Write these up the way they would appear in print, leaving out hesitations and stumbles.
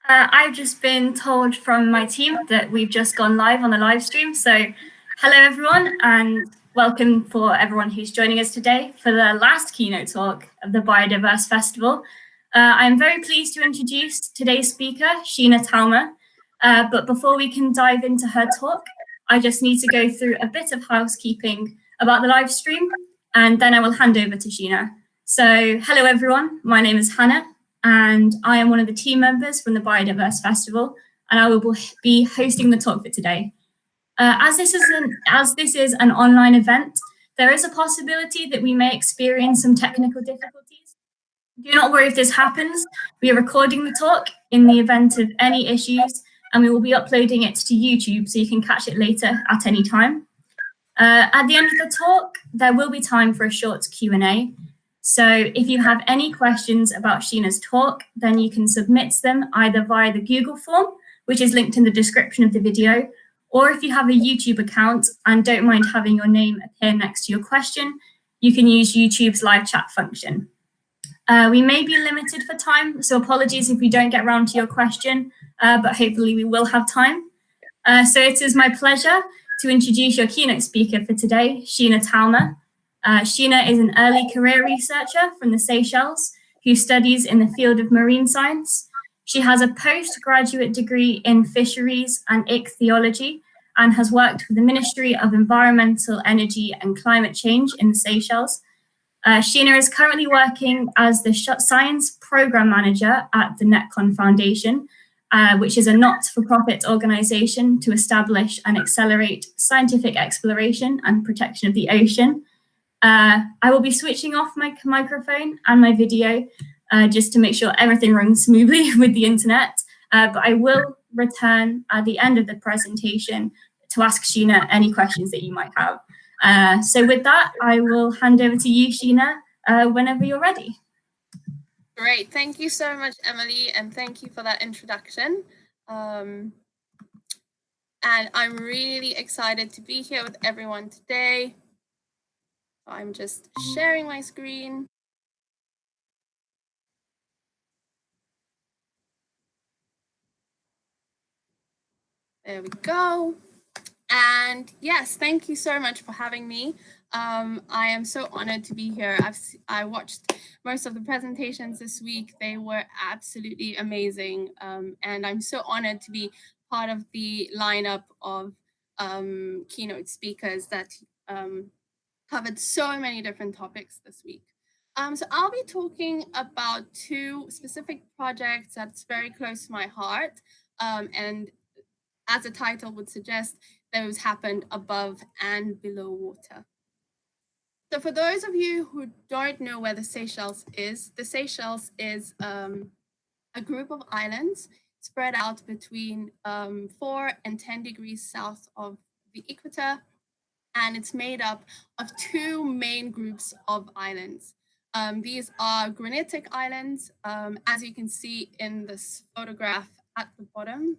I've just been told from my team that we've just gone live on the live stream. So hello, everyone, and welcome for everyone who's joining us today for the last keynote talk of the Biodiverse Festival. I'm very pleased to introduce today's speaker, Sheena Talma. But before we can dive into her talk, I just need to go through a bit of housekeeping about the live stream, and then I will hand over to Sheena. So hello, everyone. My name is Hannah, and I am one of the team members from the Biodiverse Festival, and I will be hosting the talk for today. As this is an online event, there is a possibility that we may experience some technical difficulties. Do not worry if this happens. We are recording the talk in the event of any issues, and we will be uploading it to YouTube so you can catch it later at any time. At the end of the talk, there will be time for a short Q&A. So if you have any questions about Sheena's talk, then you can submit them either via the Google form, which is linked in the description of the video, or if you have a YouTube account and don't mind having your name appear next to your question, you can use YouTube's live chat function. We may be limited for time, so apologies if we don't get around to your question, but hopefully we will have time. So it is my pleasure to introduce your keynote speaker for today, Sheena Talma. Sheena is an early career researcher from the Seychelles who studies in the field of marine science. She has a postgraduate degree in fisheries and ichthyology and has worked for the Ministry of Environmental, Energy and Climate Change in the Seychelles. Sheena is currently working as the Science Program Manager at the Nekton Foundation, which is a not-for-profit organization to establish and accelerate scientific exploration and protection of the ocean. I will be switching off my microphone and my video just to make sure everything runs smoothly with the internet, but I will return at the end of the presentation to ask Sheena any questions that you might have. So with that, I will hand over to you, Sheena, whenever you're ready. Great, thank you so much, Emily, and thank you for that introduction. And I'm really excited to be here with everyone today. I'm just sharing my screen. There we go. And yes, thank you so much for having me. I am so honored to be here. I watched most of the presentations this week. They were absolutely amazing. And I'm so honored to be part of the lineup of keynote speakers that covered so many different topics this week. So I'll be talking about two specific projects that's very close to my heart. And as the title would suggest, those happened above and below water. So for those of you who don't know where the Seychelles is a group of islands spread out between 4 and 10 degrees south of the equator. And it's made up of two main groups of islands. These are granitic islands, as you can see in this photograph at the bottom,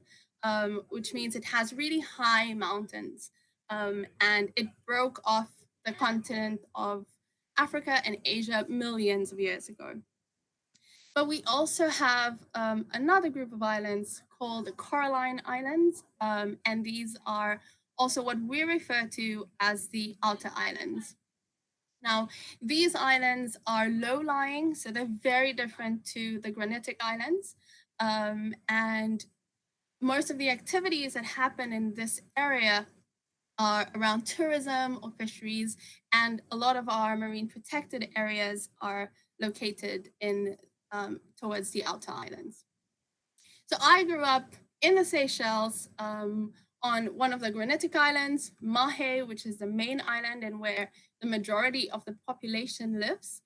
which means it has really high mountains, and it broke off the continent of Africa and Asia millions of years ago. But we also have another group of islands called the Coraline Islands, and these are also what we refer to as the outer islands. Now, these islands are low-lying, so they're very different to the granitic islands, and most of the activities that happen in this area are around tourism or fisheries, and a lot of our marine protected areas are located in towards the outer islands. So I grew up in the Seychelles on one of the granitic islands, Mahe, which is the main island and where the majority of the population lives.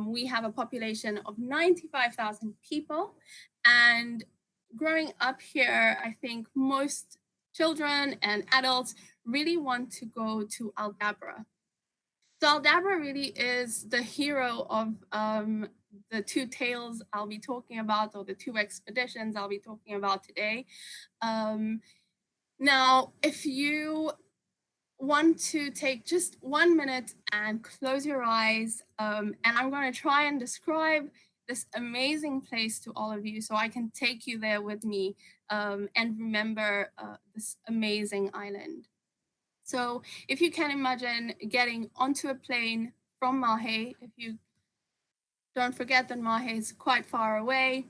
We have a population of 95,000 people, and growing up here, I think most children and adults really want to go to Aldabra. So Aldabra really is the hero of the two tales I'll be talking about, or the two expeditions I'll be talking about today. Now, if you want to take just 1 minute and close your eyes, and I'm going to try and describe this amazing place to all of you so I can take you there with me and remember this amazing island. So if you can imagine getting onto a plane from Mahe, if you don't forget that Mahe is quite far away,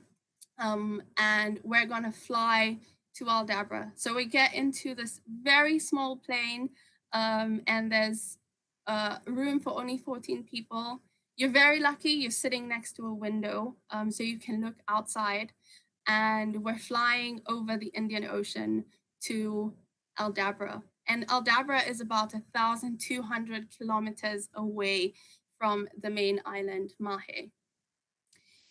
and we're gonna fly to Aldabra. So we get into this very small plane, and there's room for only 14 people. You're very lucky, you're sitting next to a window, so you can look outside, and we're flying over the Indian Ocean to Aldabra. And Aldabra is about 1,200 kilometers away from the main island, Mahe.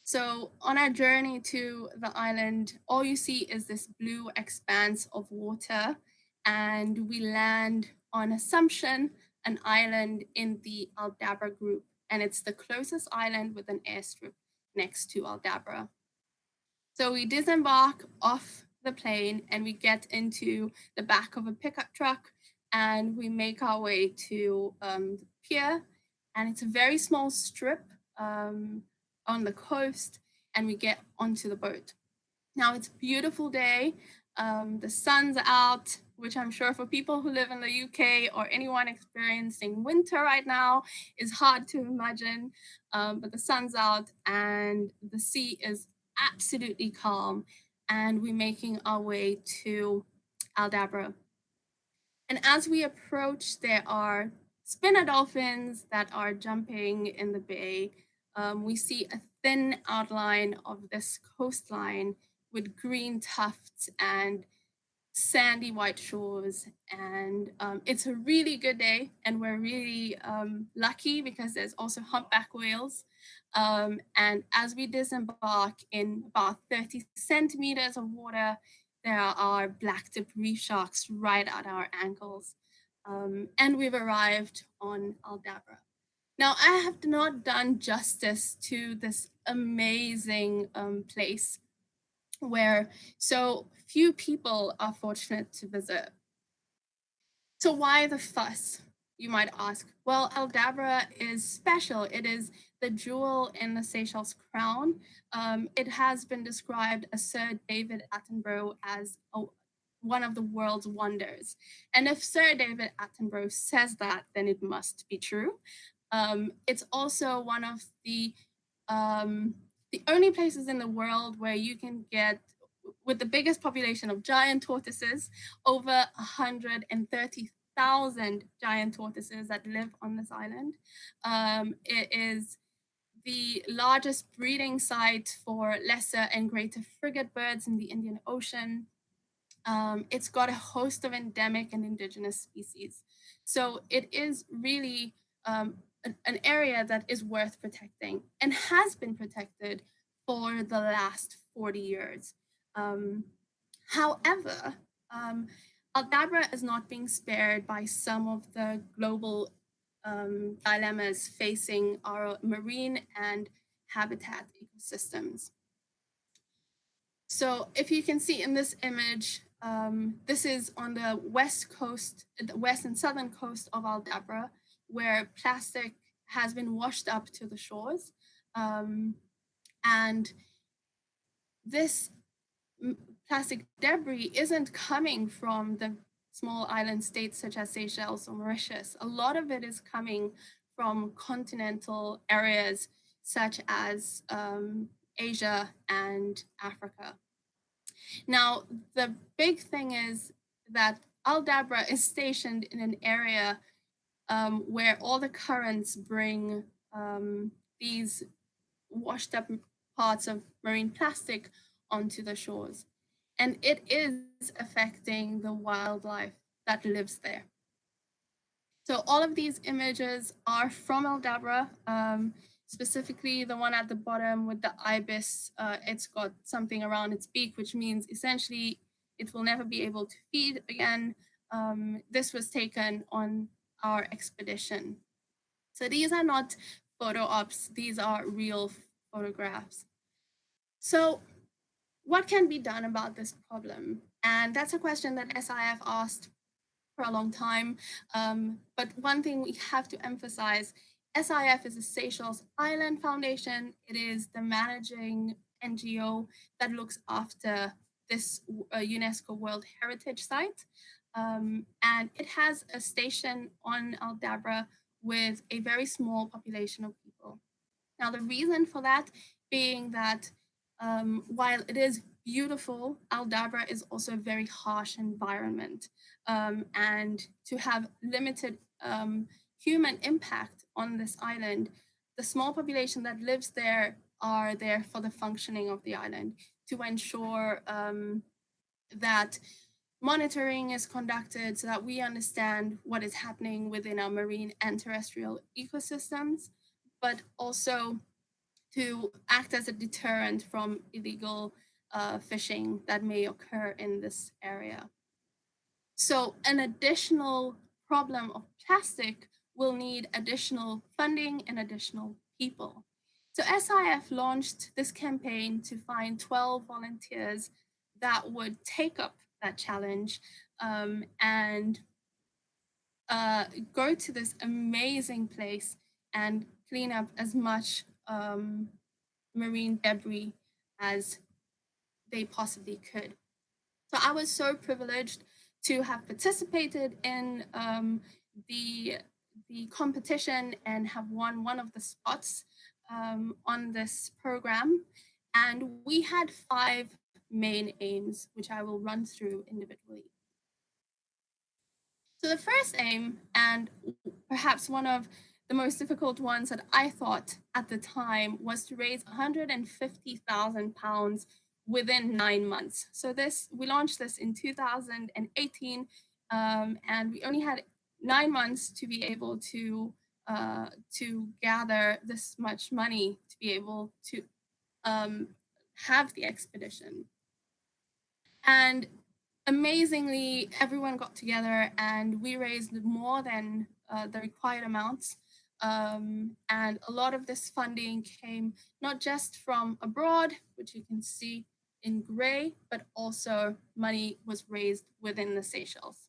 So on our journey to the island, all you see is this blue expanse of water, and we land on Assumption, an island in the Aldabra group, and it's the closest island with an airstrip next to Aldabra. So we disembark off the plane and we get into the back of a pickup truck, and we make our way to the pier, and it's a very small strip on the coast, and we get onto the boat. Now it's a beautiful day. The sun's out, which I'm sure for people who live in the UK or anyone experiencing winter right now is hard to imagine. But the sun's out and the sea is absolutely calm, and we're making our way to Aldabra. And as we approach, there are spinner dolphins that are jumping in the bay. We see a thin outline of this coastline with green tufts and sandy white shores. And it's a really good day, and we're really lucky because there's also humpback whales. And as we disembark in about 30 centimeters of water, there are black-tipped reef sharks right at our ankles. And we've arrived on Aldabra. Now, I have not done justice to this amazing place where so few people are fortunate to visit. So why the fuss, you might ask? Well, Aldabra is special. It is the jewel in the Seychelles crown. It has been described as Sir David Attenborough as one of the world's wonders. And if Sir David Attenborough says that, then it must be true. It's also one of the only places in the world where you can get, with the biggest population of giant tortoises, over 130,000 giant tortoises that live on this island. It is the largest breeding site for lesser and greater frigate birds in the Indian Ocean. It's got a host of endemic and indigenous species. So it is really an area that is worth protecting and has been protected for the last 40 years. However, Aldabra is not being spared by some of the global dilemmas facing our marine and habitat ecosystems. So if you can see in this image, this is on the west coast, the west and southern coast of Aldabra, where plastic has been washed up to the shores. And this plastic debris isn't coming from the small island states such as Seychelles or Mauritius. A lot of it is coming from continental areas such as Asia and Africa. Now, the big thing is that Aldabra is stationed in an area where all the currents bring these washed up parts of marine plastic onto the shores. And it is affecting the wildlife that lives there. So all of these images are from Aldabra, specifically the one at the bottom with the ibis. It's got something around its beak, which means essentially it will never be able to feed again. This was taken on our expedition. So these are not photo ops, these are real photographs. So what can be done about this problem? And that's a question that SIF asked for a long time. But one thing we have to emphasize, SIF is the Seychelles Island Foundation. It is the managing NGO that looks after this UNESCO World Heritage Site. And it has a station on Aldabra with a very small population of people. Now, the reason for that being that while it is beautiful, Aldabra is also a very harsh environment. And to have limited human impact on this island, the small population that lives there are there for the functioning of the island to ensure that monitoring is conducted so that we understand what is happening within our marine and terrestrial ecosystems, but also to act as a deterrent from illegal fishing that may occur in this area. So an additional problem of plastic will need additional funding and additional people. So SIF launched this campaign to find 12 volunteers that would take up that challenge and go to this amazing place and clean up as much marine debris as they possibly could. So I was so privileged to have participated in the competition and have won one of the spots on this program. And we had 5 main aims, which I will run through individually. So the first aim, and perhaps one of the most difficult ones that I thought at the time, was to raise £150,000 within 9 months. So we launched this in 2018, and we only had 9 months to be able to gather this much money to be able to have the expedition. And amazingly, everyone got together and we raised more than the required amounts. And a lot of this funding came not just from abroad, which you can see in gray, but also money was raised within the Seychelles.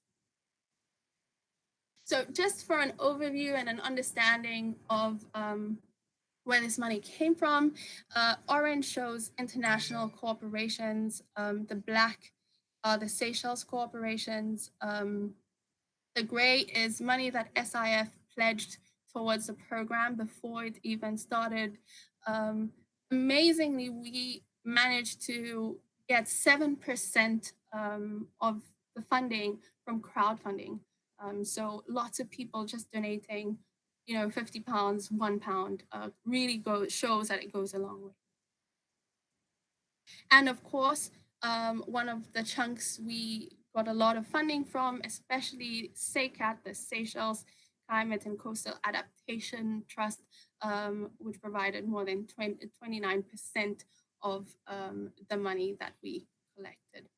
So just for an overview and an understanding of where this money came from, orange shows international corporations, the black are the Seychelles corporations, the gray is money that SIF pledged towards the program before it even started. Amazingly, we managed to get 7% of the funding from crowdfunding. So lots of people just donating, £50, £1, really shows that it goes a long way. And of course, one of the chunks we got a lot of funding from, especially SECAT, the Seychelles Climate and Coastal Adaptation Trust, which provided more than 29% of the money that we collected.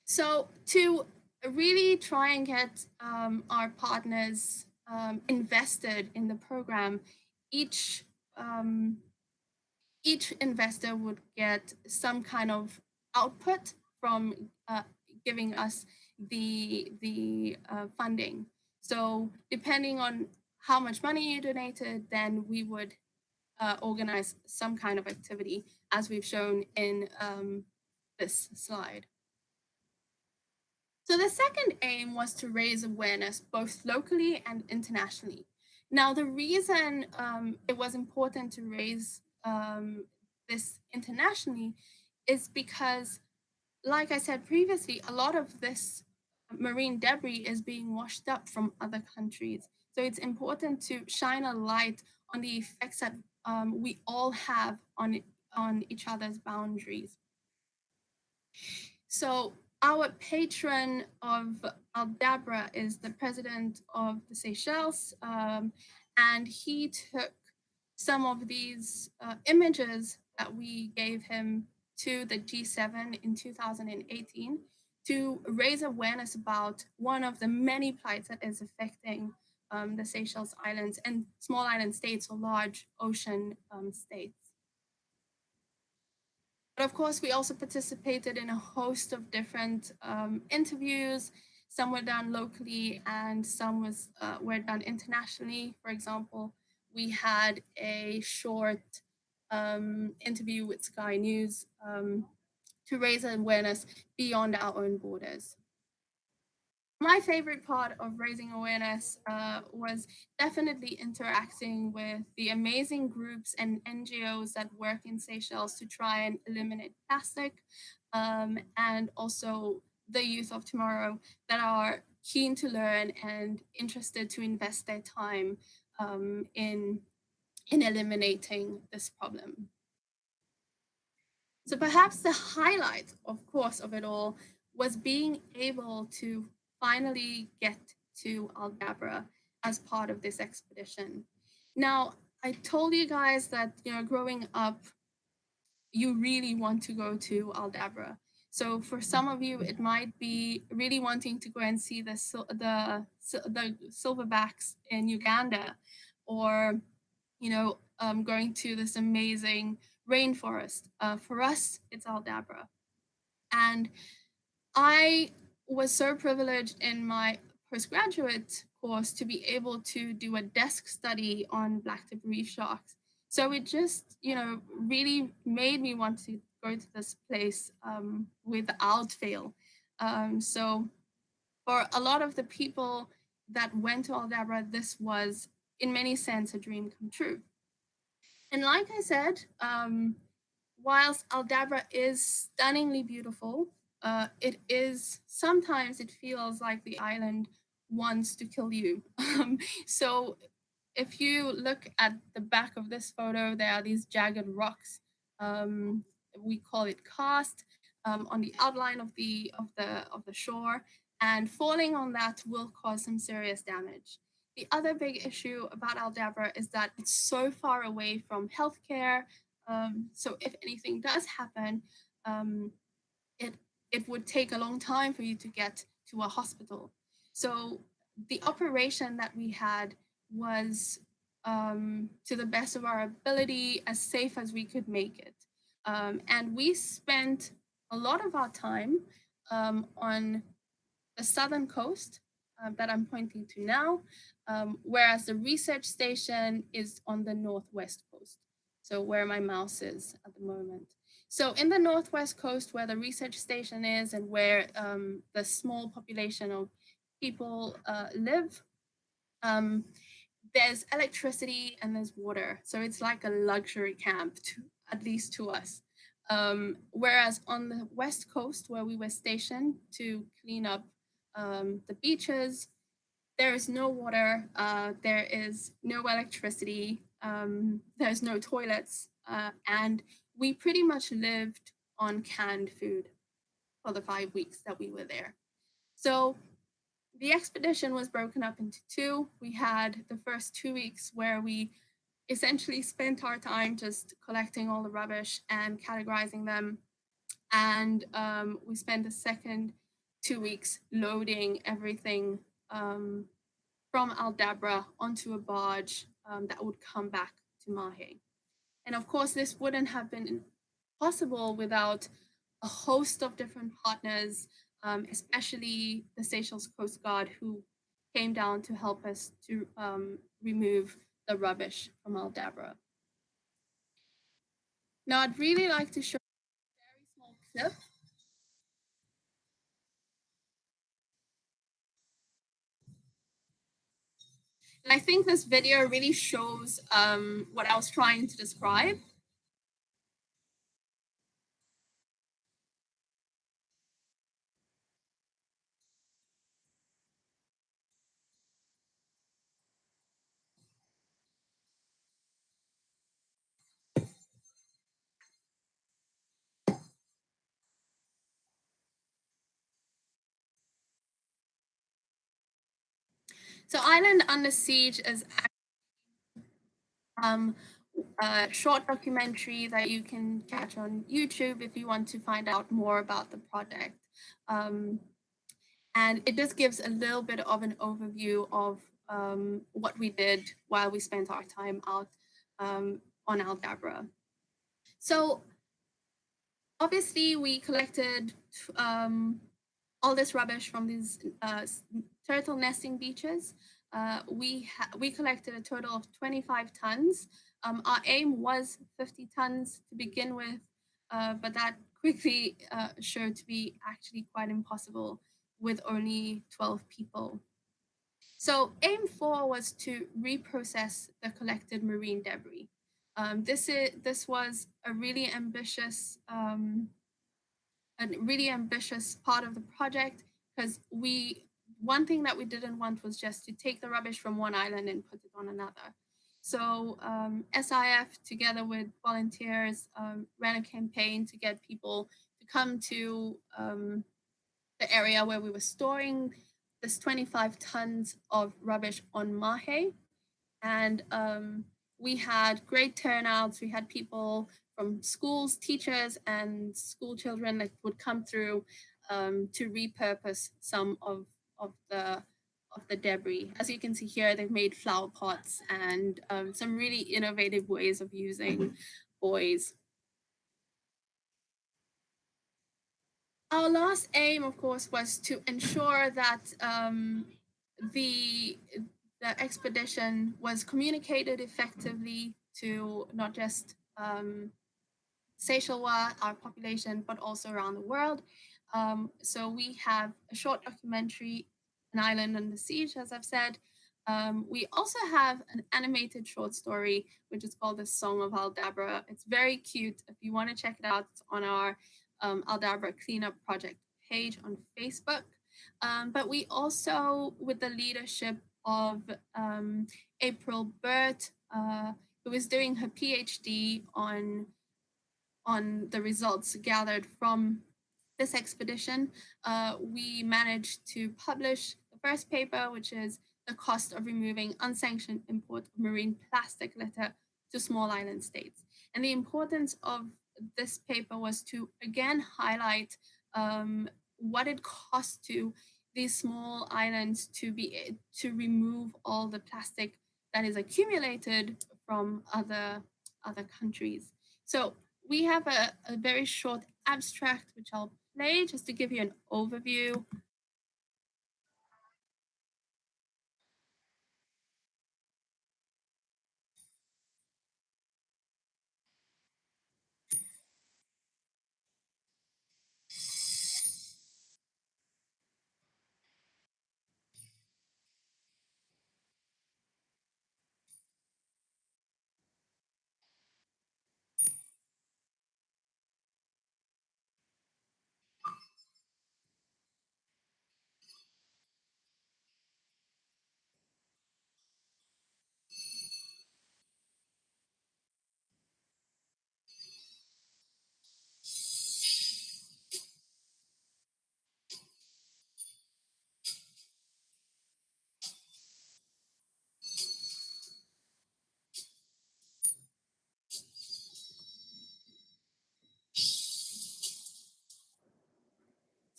So to really try and get our partners invested in the program, each investor would get some kind of output from giving us the funding. So depending on how much money you donated, then we would organize some kind of activity, as we've shown in this slide. So the second aim was to raise awareness both locally and internationally. Now, the reason it was important to raise this internationally is because, like I said previously, a lot of this marine debris is being washed up from other countries. So it's important to shine a light on the effects that we all have on each other's boundaries. So our patron of Aldabra is the president of the Seychelles, and he took some of these images that we gave him to the G7 in 2018 to raise awareness about one of the many plights that is affecting the Seychelles Islands and small island states or large ocean states. But of course, we also participated in a host of different interviews Some were done locally and some were done internationally. For example, we had a short interview with Sky News to raise awareness beyond our own borders. My favorite part of raising awareness was definitely interacting with the amazing groups and NGOs that work in Seychelles to try and eliminate plastic, and also the youth of tomorrow that are keen to learn and interested to invest their time in eliminating this problem. So perhaps the highlight, of course, of it all was being able to finally get to Aldabra as part of this expedition. Now, I told you guys that, growing up, you really want to go to Aldabra. So for some of you, it might be really wanting to go and see the silverbacks in Uganda, or going to this amazing rainforest. For us, it's Aldabra. And I was so privileged in my postgraduate course to be able to do a desk study on black-tip reef sharks. So it just, really made me want to go to this place without fail. So for a lot of the people that went to Aldabra, this was, in many sense, a dream come true. And like I said, whilst Aldabra is stunningly beautiful, sometimes it feels like the island wants to kill you. So if you look at the back of this photo, there are these jagged rocks. We call it cast on the outline of the shore, and falling on that will cause some serious damage. The other big issue about Aldabra is that it's so far away from healthcare. So if anything does happen, it would take a long time for you to get to a hospital. So the operation that we had was, to the best of our ability, as safe as we could make it. And we spent a lot of our time on the southern coast that I'm pointing to now, whereas the research station is on the northwest coast. So where my mouse is at the moment. So in the northwest coast, where the research station is and where the small population of people live, there's electricity and there's water. So it's like a luxury camp, at least to us. Whereas on the west coast, where we were stationed to clean up the beaches, there is no water, there is no electricity, there's no toilets, and we pretty much lived on canned food for the 5 weeks that we were there. So the expedition was broken up into two. We had the first 2 weeks where we essentially spent our time just collecting all the rubbish and categorizing them. And we spent the second 2 weeks loading everything from Aldabra onto a barge that would come back to Mahe. And of course, this wouldn't have been possible without a host of different partners, especially the Seychelles Coast Guard, who came down to help us to remove the rubbish from Aldabra. Now, I'd really like to show a very small clip. And I think this video really shows what I was trying to describe. So Island Under Siege is a short documentary that you can catch on YouTube if you want to find out more about the project. And it just gives a little bit of an overview of what we did while we spent our time out on Aldabra. So obviously we collected all this rubbish from these turtle nesting beaches. We collected a total of 25 tons. Our aim was 50 tons to begin with, but that quickly showed to be actually quite impossible with only 12 people. So aim 4 was to reprocess the collected marine debris. This was a really ambitious part of the project, because one thing that we didn't want was just to take the rubbish from one island and put it on another. So SIF, together with volunteers, ran a campaign to get people to come to the area where we were storing this 25 tons of rubbish on Mahe. And we had great turnouts. We had people from schools, teachers, and school children that would come through to repurpose some of the debris. As you can see here, they've made flower pots and some really innovative ways of using buoys. Our last aim, of course, was to ensure that the expedition was communicated effectively to not just Seychelles, our population, but also around the world. So we have a short documentary, An Island Under Siege, as I've said. We also have an animated short story, which is called The Song of Aldabra. It's very cute. If you want to check it out, it's on our Aldabra Cleanup Project page on Facebook. But we also, with the leadership of April Burt, who is doing her PhD on the results gathered from this expedition, we managed to publish the first paper, which is The Cost of Removing Unsanctioned Import of Marine Plastic Litter to Small Island States. And the importance of this paper was to again highlight what it costs to these small islands to remove all the plastic that is accumulated from other countries. So we have a very short abstract, which I'll play just to give you an overview.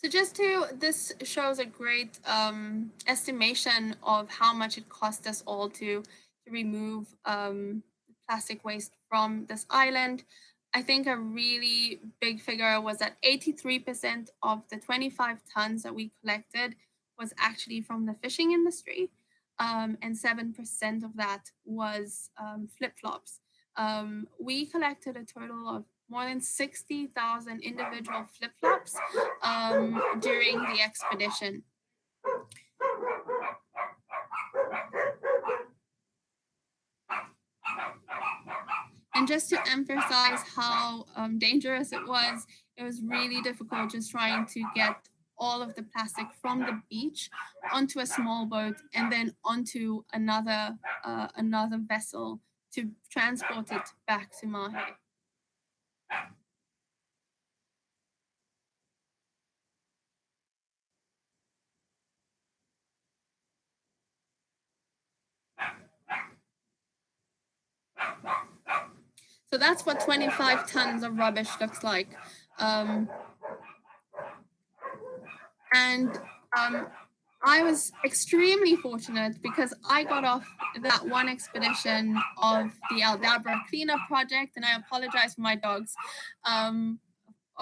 So this shows a great estimation of how much it cost us all to remove plastic waste from this island. I think a really big figure was that 83% of the 25 tons that we collected was actually from the fishing industry, and 7% of that was flip-flops. We collected a total of more than 60,000 individual flip-flops during the expedition. And just to emphasize how dangerous it was really difficult just trying to get all of the plastic from the beach onto a small boat and then onto another vessel to transport it back to Mahe. So that's what 25 tons of rubbish looks like. I was extremely fortunate because I got off that one expedition of the Aldabra cleanup project, and I apologize for my dogs,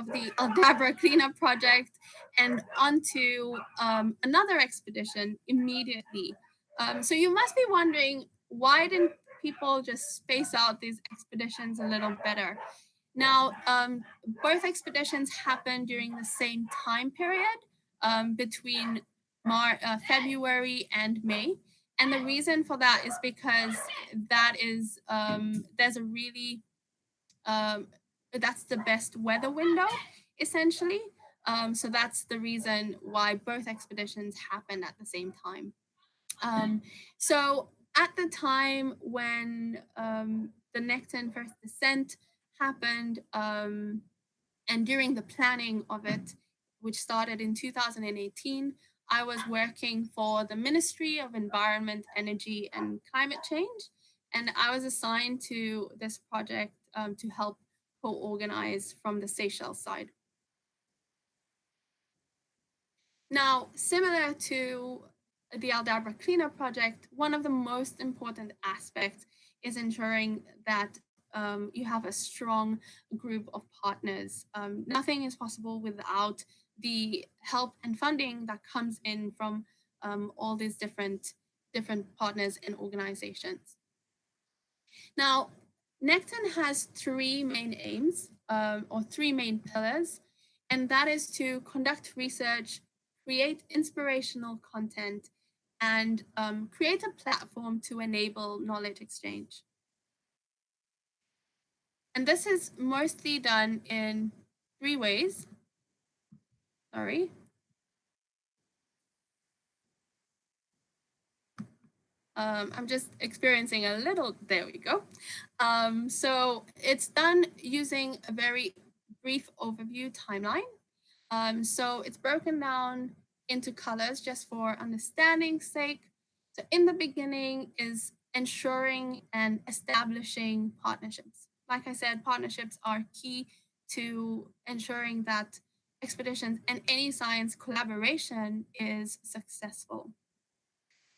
the Aldabra cleanup project and onto another expedition immediately. So you must be wondering, why didn't people just space out these expeditions a little better? Now, both expeditions happened during the same time period, between February and May. And the reason for that is because that is there's a really that's the best weather window, essentially. So that's the reason why both expeditions happened at the same time. So at the time when the Nekton first descent happened, and during the planning of it, which started in 2018, I was working for the Ministry of Environment, Energy, and Climate Change. And I was assigned to this project to help co-organize from the Seychelles side. Now, similar to the Aldabra cleanup project, one of the most important aspects is ensuring that you have a strong group of partners. Nothing is possible without the help and funding that comes in from all these different partners and organizations. Now, Nekton has three main aims, or three main pillars, and that is to conduct research, create inspirational content, and create a platform to enable knowledge exchange. And this is mostly done in three ways. Sorry. I'm just experiencing a little, there we go. So it's done using a very brief overview timeline. So it's broken down into colors just for understanding's sake. So in the beginning is ensuring and establishing partnerships. Like I said, partnerships are key to ensuring that expeditions and any science collaboration is successful.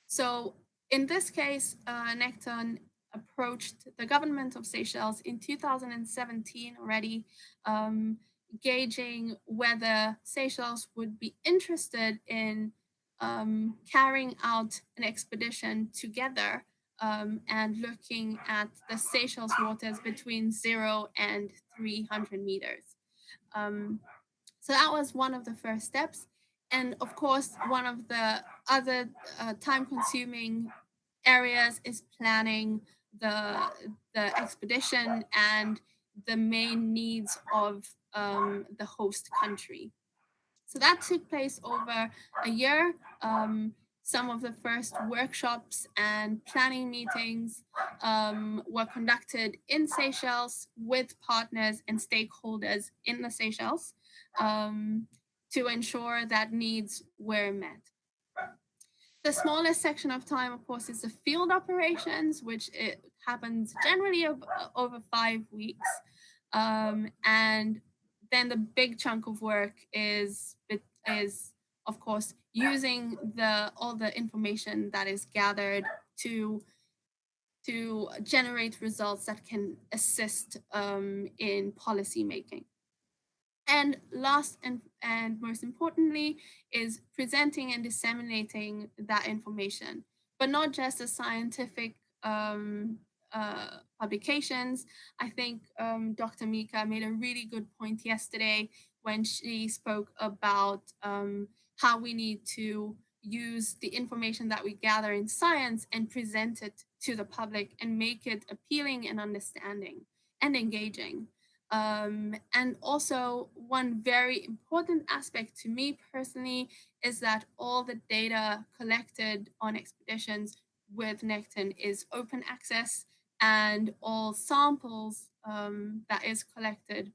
So in this case, Nekton approached the government of Seychelles in 2017 already, gauging whether Seychelles would be interested in carrying out an expedition together, and looking at the Seychelles waters between 0 and 300 meters. So that was one of the first steps. And of course, one of the other time-consuming areas is planning the expedition and the main needs of the host country. So that took place over a year. Some of the first workshops and planning meetings were conducted in Seychelles with partners and stakeholders in the Seychelles, to ensure that needs were met. The smallest section of time, of course, is the field operations, which it happens generally over 5 weeks. And then the big chunk of work is of course using all the information that is gathered to generate results that can assist in policy making. And last and most importantly is presenting and disseminating that information, but not just the scientific publications. I think Dr. Mika made a really good point yesterday when she spoke about how we need to use the information that we gather in science and present it to the public and make it appealing and understanding and engaging. And also, one very important aspect to me personally is that all the data collected on expeditions with Nekton is open access, and all samples that is collected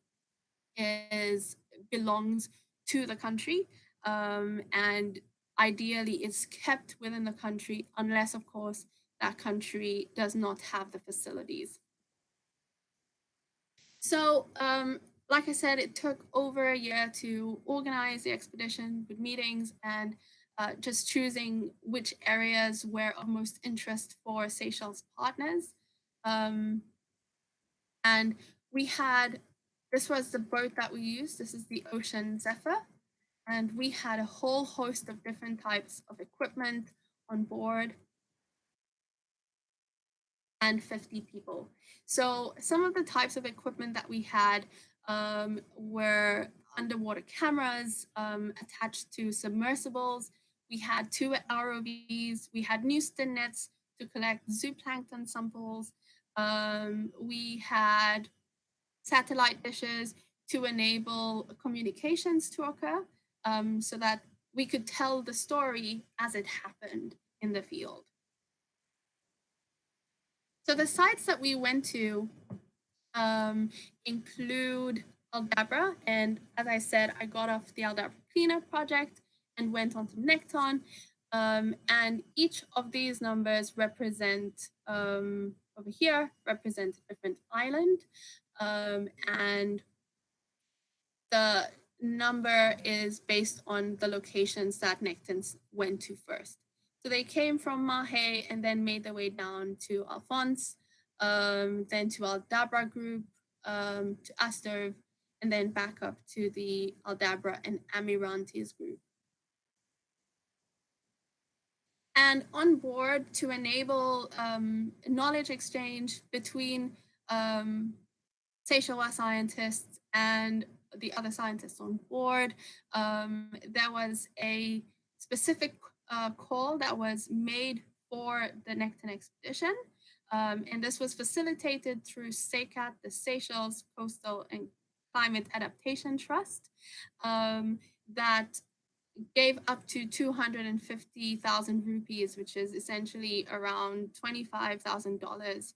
belongs to the country, and ideally is kept within the country, unless, of course, that country does not have the facilities. So, like I said, it took over a year to organize the expedition with meetings and just choosing which areas were of most interest for Seychelles partners. And we had this was the boat that we used. This is the Ocean Zephyr. And we had a whole host of different types of equipment on board and 50 people. So some of the types of equipment that we had were underwater cameras attached to submersibles. We had 2 ROVs. We had Newston nets to collect zooplankton samples. We had satellite dishes to enable communications to occur so that we could tell the story as it happened in the field. So the sites that we went to include Aldabra, and as I said, I got off the Aldabra cleanup project and went on to Nekton, and each of these numbers represent over here represent a different island, and the number is based on the locations that Nektons went to first. So they came from Mahe and then made their way down to Alphonse, then to Aldabra group, to Astorv, and then back up to the Aldabra and Amirantes group. And on board, to enable knowledge exchange between Seychelles scientists and the other scientists on board, there was a specific call that was made for the Nekton expedition. And this was facilitated through SECAT, the Seychelles Coastal and Climate Adaptation Trust, that gave up to 250,000 rupees, which is essentially around $25,000,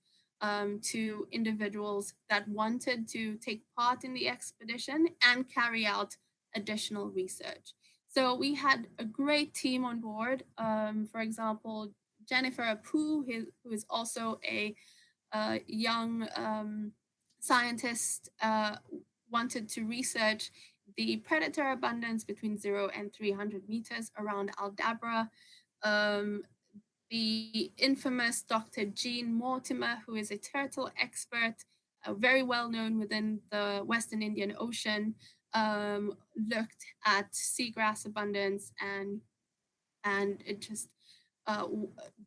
to individuals that wanted to take part in the expedition and carry out additional research. So we had a great team on board. For example, Jennifer Apu, who is also a young scientist, wanted to research the predator abundance between 0 and 300 meters around Aldabra. The infamous Dr. Jean Mortimer, who is a turtle expert, very well known within the Western Indian Ocean, looked at seagrass abundance and it just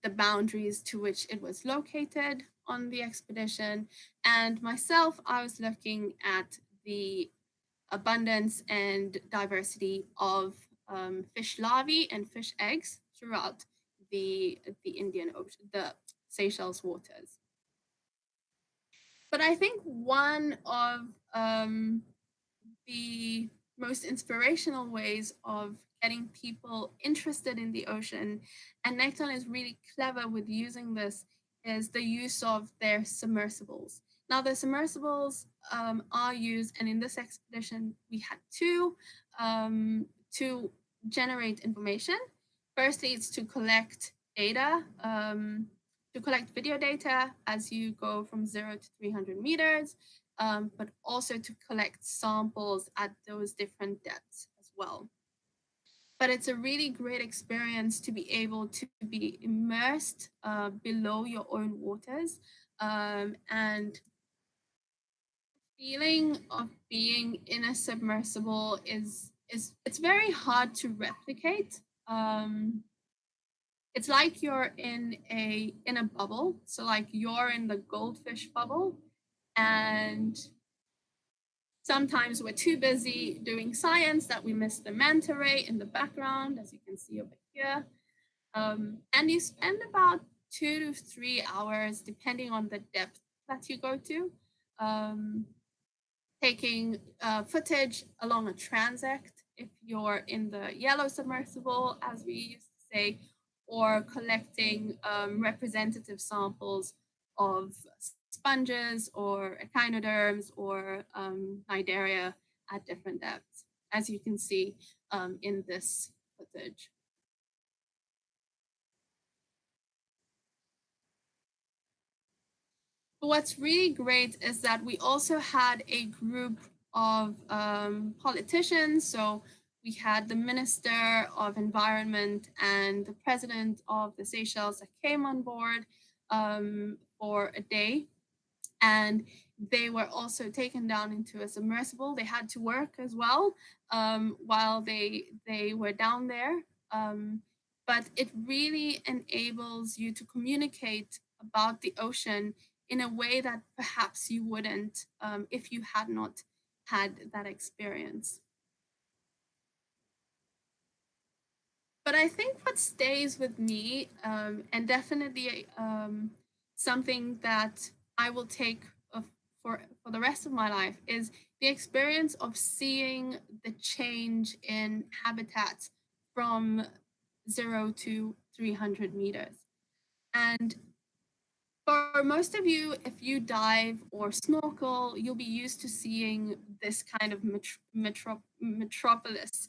the boundaries to which it was located on the expedition. And myself, I was looking at the abundance and diversity of fish larvae and fish eggs throughout the Indian Ocean, the Seychelles waters. But I think one of the most inspirational ways of getting people interested in the ocean, and Nekton is really clever with using this, is the use of their submersibles. Now the submersibles are used, and in this expedition we had 2 to generate information. Firstly, it's to collect data, to collect video data as you go from 0 to 300 meters, but also to collect samples at those different depths as well. But it's a really great experience to be able to be immersed below your own waters, and feeling of being in a submersible is it's very hard to replicate. It's like you're in a bubble. So like you're in the goldfish bubble, and sometimes we're too busy doing science that we miss the manta ray in the background, as you can see over here. And you spend about 2 to 3 hours, depending on the depth that you go to, taking footage along a transect if you're in the yellow submersible, as we used to say, or collecting representative samples of sponges or echinoderms or cnidaria at different depths, as you can see in this footage. But what's really great is that we also had a group of politicians. So we had the Minister of Environment and the President of the Seychelles that came on board for a day. And they were also taken down into a submersible. They had to work as well while they were down there. But it really enables you to communicate about the ocean in a way that perhaps you wouldn't if you had not had that experience. But I think what stays with me, and definitely something that I will take for the rest of my life, is the experience of seeing the change in habitats from 0 to 300 meters. And for most of you, if you dive or snorkel, you'll be used to seeing this kind of metropolis,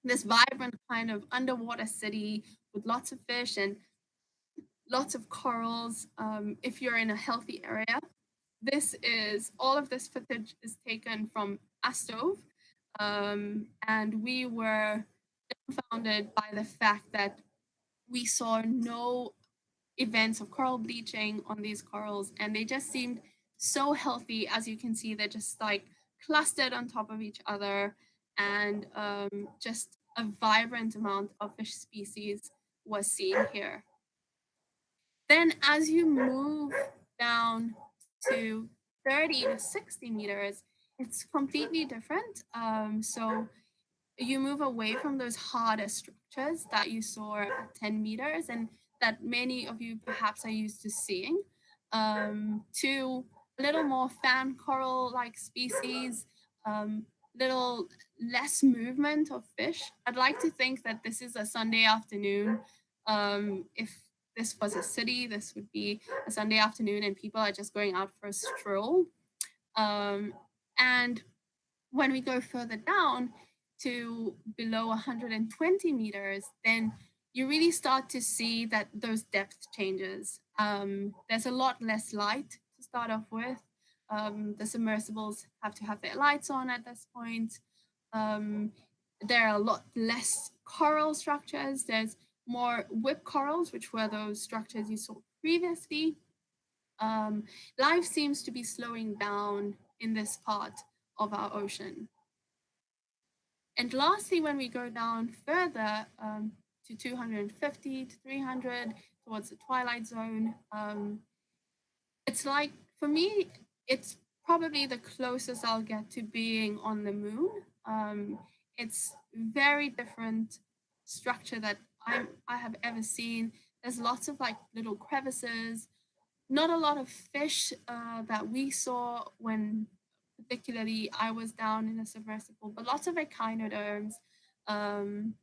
this vibrant kind of underwater city with lots of fish and lots of corals. If you're in a healthy area, all of this footage is taken from Astove, and we were dumbfounded by the fact that we saw no events of coral bleaching on these corals, and they just seemed so healthy. As you can see, they're just like clustered on top of each other, and just a vibrant amount of fish species was seen here. Then as you move down to 30 to 60 meters, it's completely different. So you move away from those harder structures that you saw at 10 meters and that many of you perhaps are used to seeing, to a little more fan coral-like species, little less movement of fish. I'd like to think that this is a Sunday afternoon. If this was a city, this would be a Sunday afternoon and people are just going out for a stroll. And when we go further down to below 120 meters, then you really start to see that those depth changes. There's a lot less light to start off with. The submersibles have to have their lights on at this point. There are a lot less coral structures. There's more whip corals, which were those structures you saw previously. Life seems to be slowing down in this part of our ocean. And lastly, when we go down further to 250 to 300 towards the Twilight Zone, it's like, for me, it's probably the closest I'll get to being on the moon. It's very different structure that I have ever seen. There's lots of like little crevices, not a lot of fish that we saw when particularly I was down in a submersible, but lots of echinoderms and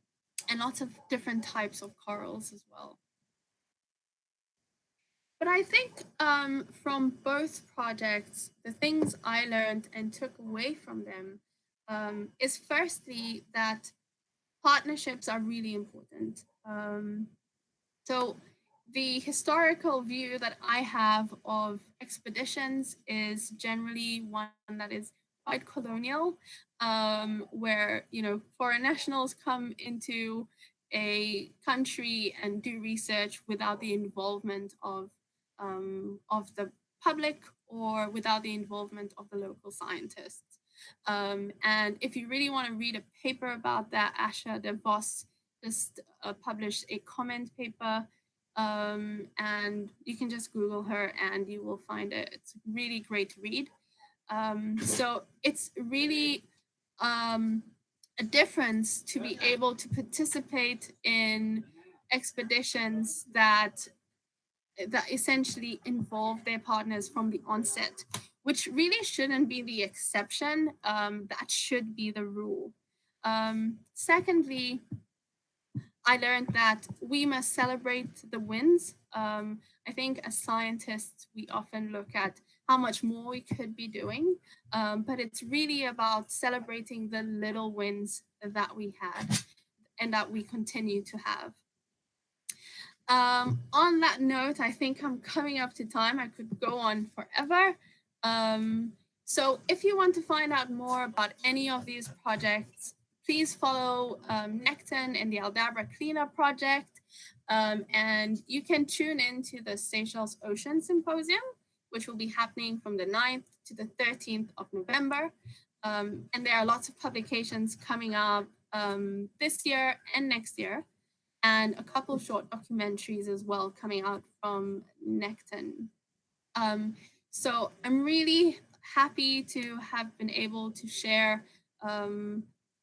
lots of different types of corals as well. But I think from both projects, the things I learned and took away from them is firstly that partnerships are really important. So the historical view that I have of expeditions is generally one that is quite colonial, where foreign nationals come into a country and do research without the involvement of the public or without the involvement of the local scientists. And if you really want to read a paper about that, Asha de Vos just published a comment paper, and you can just Google her and you will find it. It's really great to read. So it's really a difference to be able to participate in expeditions that essentially involve their partners from the onset, which really shouldn't be the exception. That should be the rule. Secondly, I learned that we must celebrate the wins. I think as scientists, we often look at how much more we could be doing, but it's really about celebrating the little wins that we had and that we continue to have. On that note, I think I'm coming up to time. I could go on forever. So if you want to find out more about any of these projects, please follow Nekton and the Aldabra Cleanup Project. And you can tune into the Seychelles Ocean Symposium, which will be happening from the 9th to the 13th of November. And there are lots of publications coming up this year and next year, and a couple of short documentaries as well coming out from Nekton. So I'm really happy to have been able to share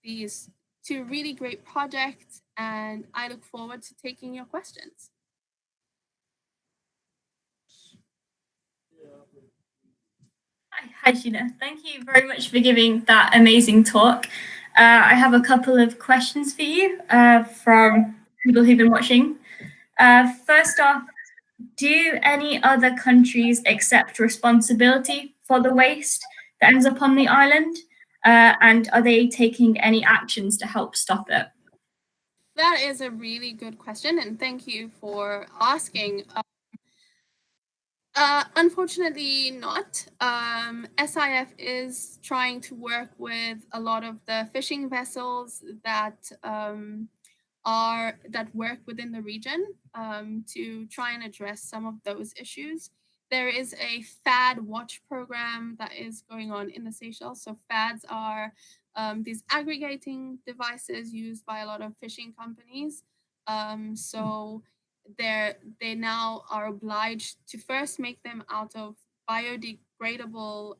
these two really great projects, and I look forward to taking your questions. Hi, Sheena. Thank you very much for giving that amazing talk. I have a couple of questions for you from people who've been watching. First off, do any other countries accept responsibility for the waste that ends up on the island? And are they taking any actions to help stop it? That is a really good question, and thank you for asking. Unfortunately not. SIF is trying to work with a lot of the fishing vessels that work within the region to try and address some of those issues. There is a FAD watch program that is going on in the Seychelles. So FADs are these aggregating devices used by a lot of fishing companies. So they now are obliged to first make them out of biodegradable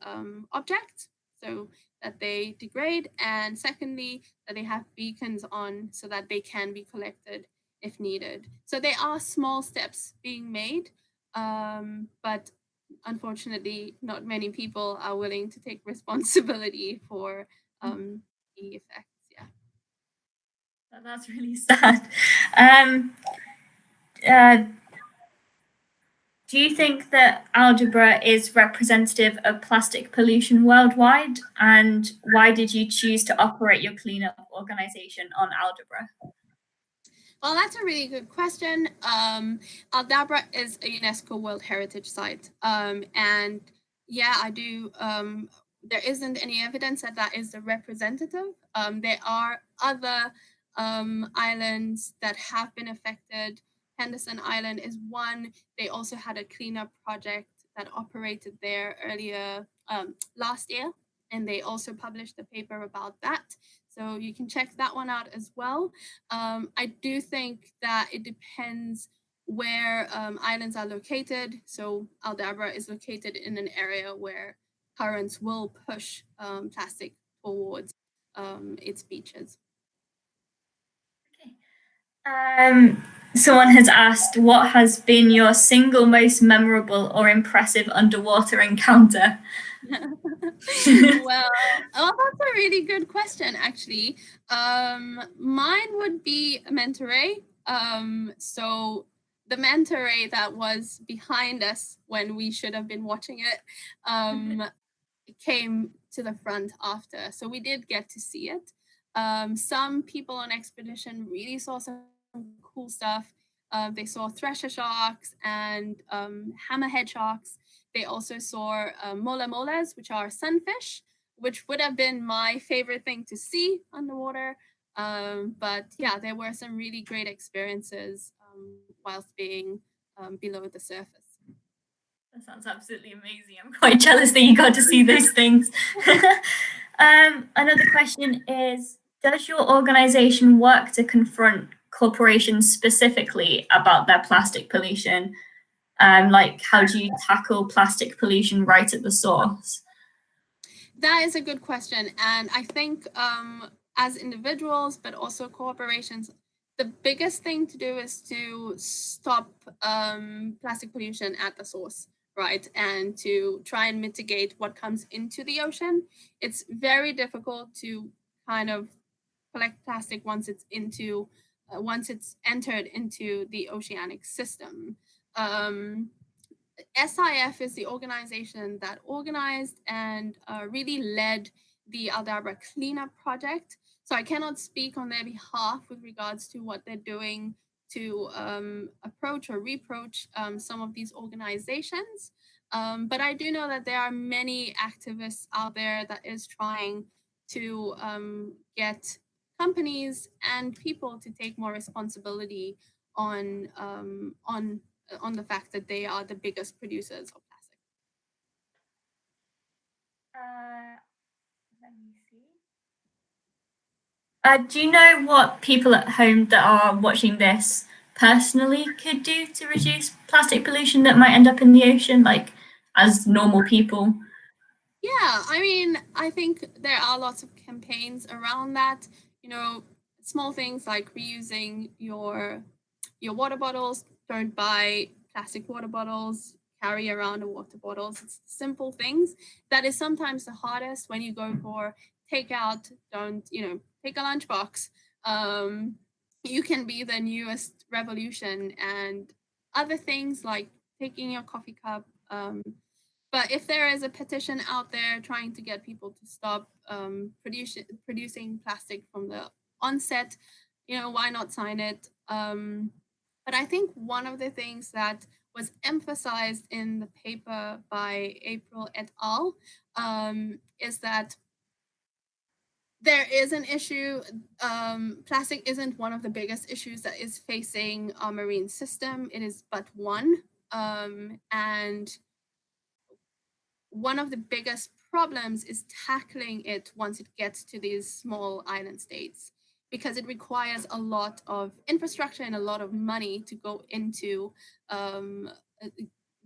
objects, so that they degrade, and secondly, that they have beacons on so that they can be collected if needed. So there are small steps being made, but unfortunately, not many people are willing to take responsibility for the effects. Yeah. That's really sad. Do you think that Aldabra is representative of plastic pollution worldwide? And why did you choose to operate your cleanup organization on Aldabra? Well, that's a really good question. Aldabra is a UNESCO World Heritage Site. And yeah, I do. There isn't any evidence that that is the representative. There are other islands that have been affected. Henderson Island is one. They also had a cleanup project that operated there earlier last year, and they also published a paper about that. So you can check that one out as well. I do think that it depends where islands are located. So Aldabra is located in an area where currents will push plastic towards its beaches. Someone has asked, what has been your single most memorable or impressive underwater encounter? Well, that's a really good question, actually. Mine would be a manta ray. So the manta ray that was behind us when we should have been watching it, it came to the front after. So we did get to see it. Some people on expedition really saw some cool stuff. They saw thresher sharks and hammerhead sharks. They also saw mola molas, which are sunfish, which would have been my favorite thing to see underwater. But yeah, there were some really great experiences whilst being below the surface. That sounds absolutely amazing. I'm quite jealous that you got to see those things. Another question is, does your organization work to confront corporations specifically about their plastic pollution? Like, how do you tackle plastic pollution right at the source? That is a good question. And I think as individuals, but also corporations, the biggest thing to do is to stop plastic pollution at the source, right? And to try and mitigate what comes into the ocean. It's very difficult to kind of collect plastic once it's entered into the oceanic system. SIF is the organization that organized and really led the Aldabra cleanup project. So I cannot speak on their behalf with regards to what they're doing to approach or reproach some of these organizations. But I do know that there are many activists out there that is trying to get companies and people to take more responsibility on the fact that they are the biggest producers of plastic. Do you know what people at home that are watching this personally could do to reduce plastic pollution that might end up in the ocean, like as normal people? Yeah, I mean, I think there are lots of campaigns around that. You know, small things like reusing your water bottles. Don't buy plastic water bottles. Carry around a water bottles. It's simple things that is sometimes the hardest when you go for takeout. Don't take a lunchbox. You can be the newest revolution, and other things like taking your coffee cup. But if there is a petition out there trying to get people to stop producing plastic from the onset, why not sign it? But I think one of the things that was emphasized in the paper by April et al. Is that there is an issue. Plastic isn't one of the biggest issues that is facing our marine system. It is but one. And one of the biggest problems is tackling it once it gets to these small island states, because it requires a lot of infrastructure and a lot of money to go into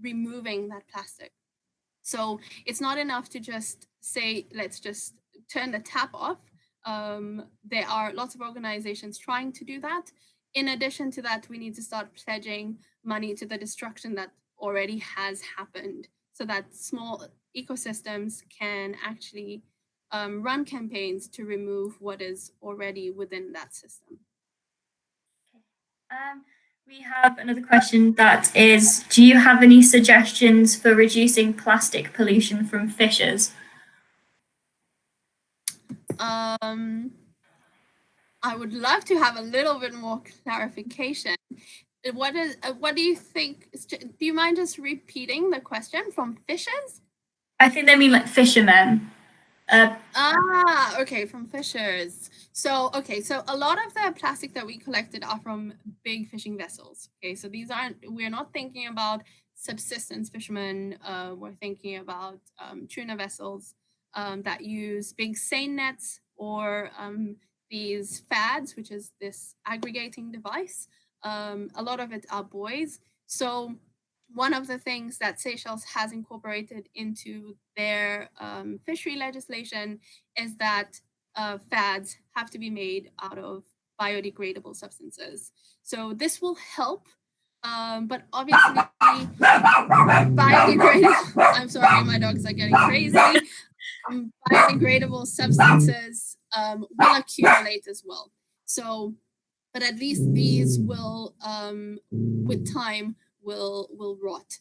removing that plastic. So it's not enough to just say, let's just turn the tap off. There are lots of organizations trying to do that. In addition to that, we need to start pledging money to the destruction that already has happened, so that small ecosystems can actually run campaigns to remove what is already within that system. We have another question that is, do you have any suggestions for reducing plastic pollution from fishers? I would love to have a little bit more clarification. What do you think? Do you mind just repeating the question? From fishers? I think they mean like fishermen. Okay, from fishers. So a lot of the plastic that we collected are from big fishing vessels. Okay, so we're not thinking about subsistence fishermen. We're thinking about tuna vessels that use big seine nets, or these fads, which is this aggregating device. A lot of it are buoys. So one of the things that Seychelles has incorporated into their fishery legislation is that fads have to be made out of biodegradable substances. So this will help, but obviously biodegradable, I'm sorry, my dogs are getting crazy. Biodegradable substances will accumulate as well. So, but at least these will, with time, will rot.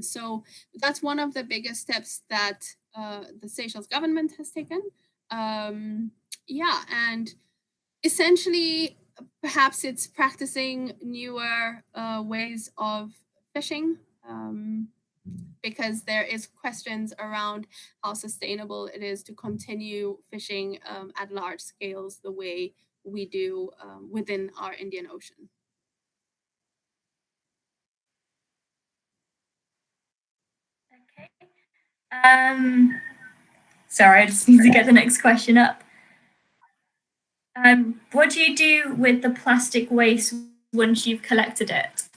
So that's one of the biggest steps that the Seychelles government has taken. And essentially, perhaps it's practicing newer ways of fishing. Because there is questions around how sustainable it is to continue fishing at large scales the way we do within our Indian Ocean. Okay. Sorry, I just need to get the next question up. What do you do with the plastic waste once you've collected it?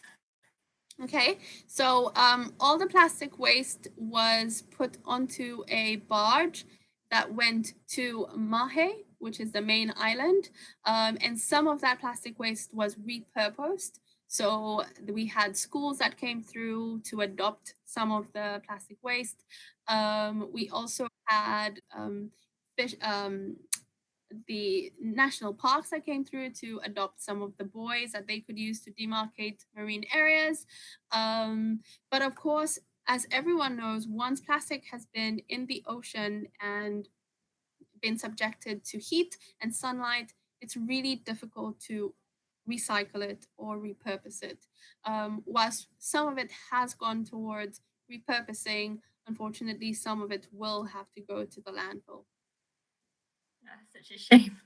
Okay, so all the plastic waste was put onto a barge that went to Mahe, which is the main island, and some of that plastic waste was repurposed. So we had schools that came through to adopt some of the plastic waste. We also had the national parks that came through to adopt some of the buoys that they could use to demarcate marine areas. But of course, as everyone knows, once plastic has been in the ocean and been subjected to heat and sunlight, it's really difficult to recycle it or repurpose it. Whilst some of it has gone towards repurposing, unfortunately, some of it will have to go to the landfill. That's such a shame.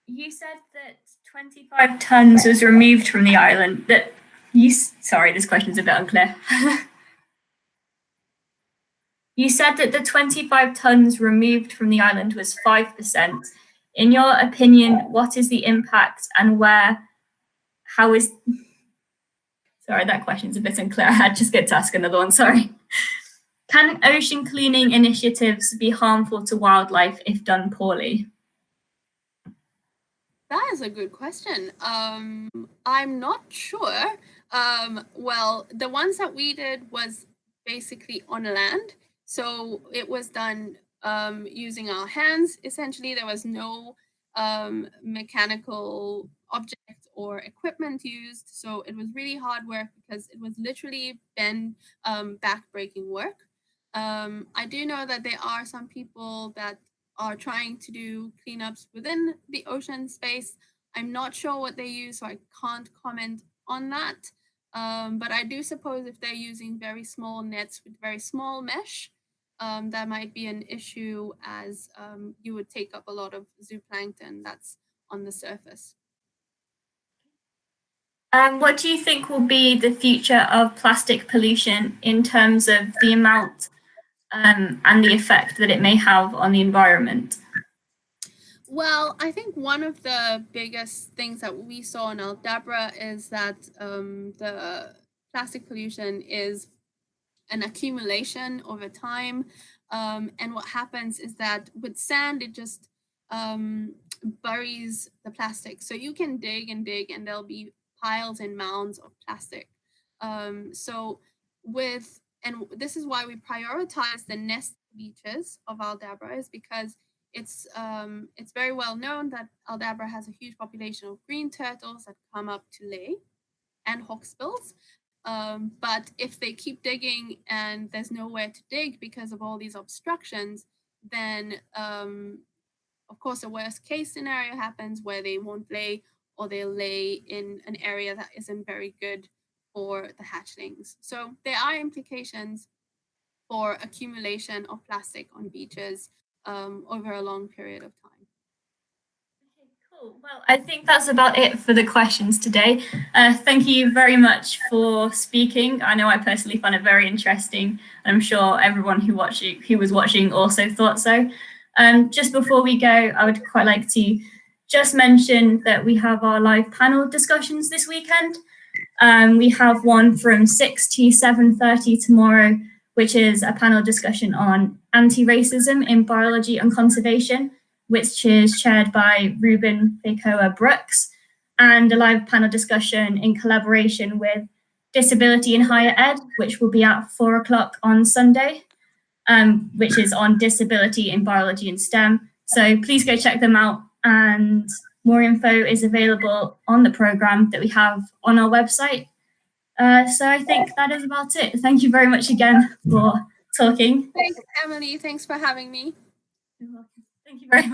You said that 25 tons was removed from the island. Sorry, this question is a bit unclear. You said that the 25 tons removed from the island was 5%. In your opinion, what is the impact and how is, sorry, that question's a bit unclear. I just get to ask another one, sorry. Can ocean cleaning initiatives be harmful to wildlife if done poorly? That is a good question. I'm not sure. Well, the ones that we did was basically on land. So it was done using our hands. Essentially, there was no mechanical object or equipment used. So it was really hard work because it was literally back-breaking work. I do know that there are some people that are trying to do cleanups within the ocean space. I'm not sure what they use, so I can't comment on that. But I do suppose if they're using very small nets with very small mesh, that might be an issue, as you would take up a lot of zooplankton that's on the surface. What do you think will be the future of plastic pollution in terms of the amount and the effect that it may have on the environment? Well, I think one of the biggest things that we saw in Aldabra is that the plastic pollution is an accumulation over time. And what happens is that with sand, it just buries the plastic. So you can dig and dig, and there'll be piles and mounds of plastic. And this is why we prioritize the nest beaches of Aldabra, is because it's very well known that Aldabra has a huge population of green turtles that come up to lay, and hawksbills. But if they keep digging and there's nowhere to dig because of all these obstructions, then of course the worst case scenario happens, where they won't lay, or they'll lay in an area that isn't very good for the hatchlings. So there are implications for accumulation of plastic on beaches over a long period of time. Cool. Well, I think that's about it for the questions today. Thank you very much for speaking. I know I personally found it very interesting, and I'm sure everyone who was watching also thought so. Just before we go, I would quite like to just mention that we have our live panel discussions this weekend. We have one from 6 to 7:30 tomorrow, which is a panel discussion on anti-racism in biology and conservation, which is chaired by Ruben Fekoa Brooks, and a live panel discussion in collaboration with Disability in Higher Ed, which will be at 4 o'clock on Sunday, which is on disability in biology and STEM. So please go check them out, and more info is available on the program that we have on our website. So I think that is about it. Thank you very much again for talking. Thanks, Emily. Thanks for having me. You're welcome. Thank you very much.